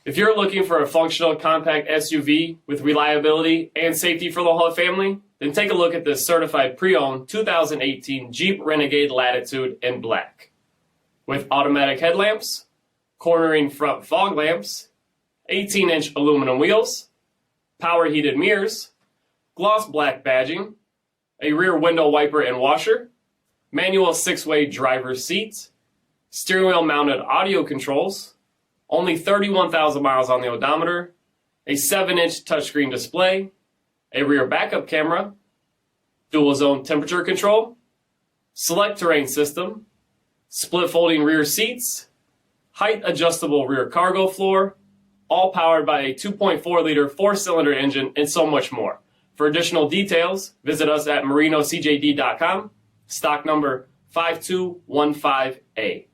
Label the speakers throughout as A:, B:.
A: If you're looking for a functional compact SUV with reliability and safety for the whole family, then take a look at this certified pre-owned 2018 Jeep Renegade Latitude in black. With automatic headlamps, cornering front fog lamps, 18-inch aluminum wheels, power heated mirrors, gloss black badging, a rear window wiper and washer, manual 6-way driver's seat, steering wheel mounted audio controls, only 31,000 miles on the odometer, a 7-inch touchscreen display, a rear backup camera, dual zone temperature control, SELEC-TERRAIN system, split folding rear seats, height adjustable rear cargo floor, all powered by a 2.4-liter 4-cylinder engine, and so much more. For additional details, visit us at marinocjd.com, stock number 5215A.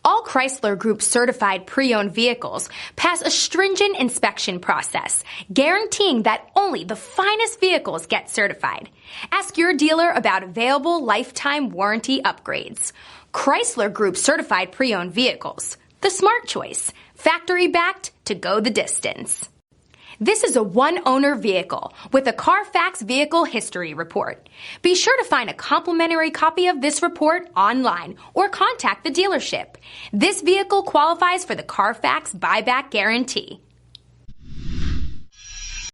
B: All Chrysler Group certified pre-owned vehicles pass a stringent inspection process, guaranteeing that only the finest vehicles get certified. Ask your dealer about available lifetime warranty upgrades. Chrysler Group certified pre-owned vehicles, the smart choice, factory backed to go the distance. This is a one-owner vehicle with a CARFAX vehicle history report. Be sure to find a complimentary copy of this report online or contact the dealership. This vehicle qualifies for the CARFAX buyback guarantee.